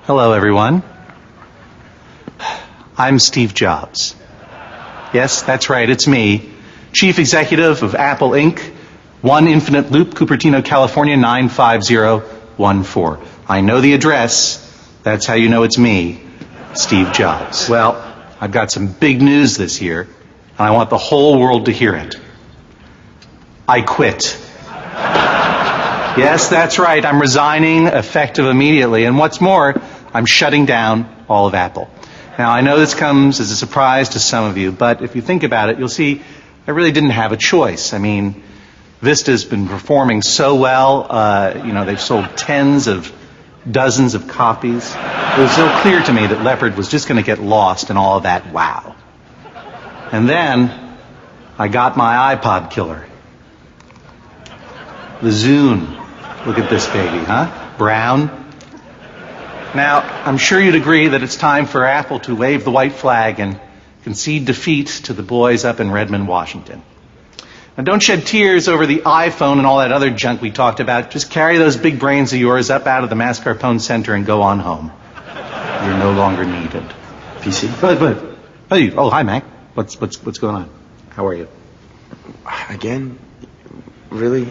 Hello, everyone. I'm Steve Jobs. Yes, that's right, it's me, Chief Executive of Apple Inc., 1 Infinite Loop, Cupertino, California, 95014. I know the address. That's how you know it's me, Steve Jobs. Well, I've got some big news this year, and I want the whole world to hear it. I quit. Yes, that's right. I'm resigning effective immediately. And what's more, I'm shutting down all of Apple. Now, I know this comes as a surprise to some of you, but if you think about it, you'll see I really didn't have a choice. I mean, Vista's been performing so well. They've sold dozens of copies. It was so clear to me that Leopard was just going to get lost in all of that wow. And then I got my iPod killer. The Zune. Look at this baby, huh? Brown. Now, I'm sure you'd agree that it's time for Apple to wave the white flag and concede defeat to the boys up in Redmond, Washington. Now, don't shed tears over the iPhone and all that other junk we talked about. Just carry those big brains of yours up out of the Mascarpone Center and go on home. You're no longer needed. PC? Oh, hi, Mac. What's going on? How are you? Again? Really?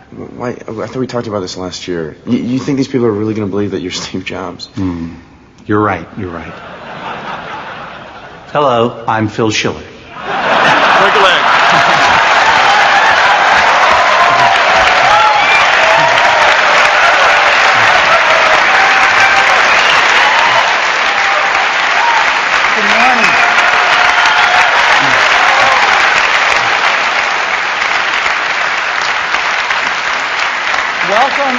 Why? I thought we talked about this last year. You think these people are really going to believe that you're Steve Jobs? You're right. Hello, I'm Phil Schiller. Break a leg. Good morning. Welcome.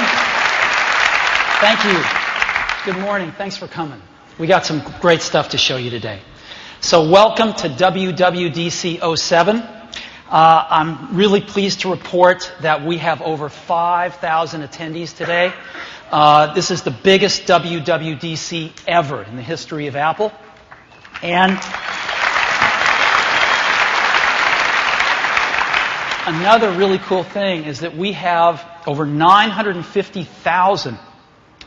Thank you. Good morning. Thanks for coming. We got some great stuff to show you today. So welcome to WWDC 07. I'm really pleased to report that we have over 5,000 attendees today. This is the biggest WWDC ever in the history of Apple. And another really cool thing is that we have over 950,000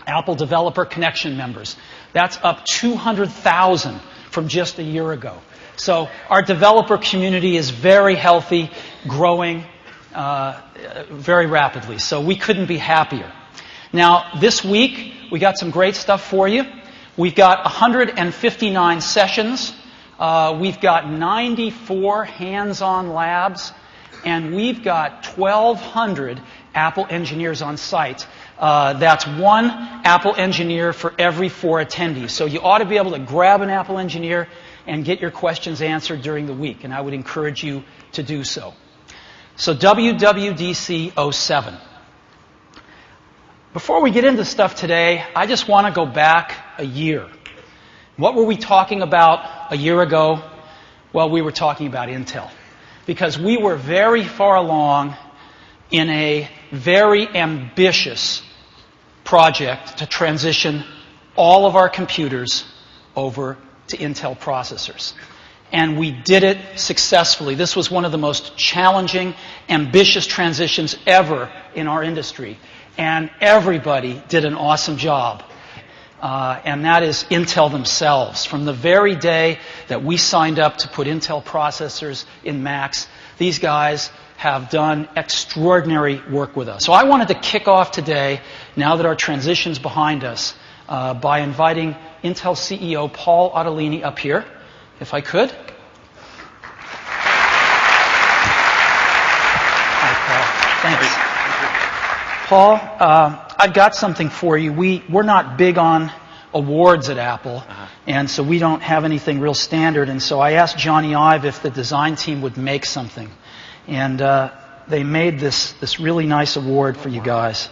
Apple Developer Connection members. That's up 200,000 from just a year ago. So our developer community is very healthy, growing very rapidly. So we couldn't be happier. Now, this week, we got some great stuff for you. We've got 159 sessions. We've got 94 hands-on labs. And we've got 1,200 Apple engineers on site. That's one Apple engineer for every 4 attendees. So you ought to be able to grab an Apple engineer and get your questions answered during the week. And I would encourage you to do so. So WWDC 07. Before we get into stuff today, I just want to go back a year. What were we talking about a year ago? Well, we were talking about Intel. Because we were very far along in a very ambitious project to transition all of our computers over to Intel processors. And we did it successfully. This was one of the most challenging, ambitious transitions ever in our industry. And everybody did an awesome job. And that is Intel themselves. From the very day that we signed up to put Intel processors in Macs, these guys have done extraordinary work with us. So I wanted to kick off today, now that our transition's behind us, by inviting Intel CEO Paul Otellini up here, if I could. Hi, Paul. Thanks. Paul, I've got something for you. We're not big on awards at Apple, and so we don't have anything real standard. And so I asked Johnny Ive if the design team would make something. And they made this really nice award for you guys.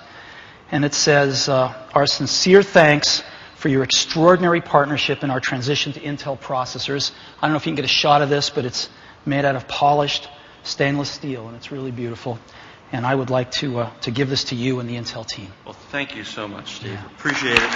And it says, our sincere thanks for your extraordinary partnership in our transition to Intel processors. I don't know if you can get a shot of this, but it's made out of polished stainless steel, and it's really beautiful. And I would like to give this to you and the Intel team. Well, thank you so much, Steve. Yeah. Appreciate it.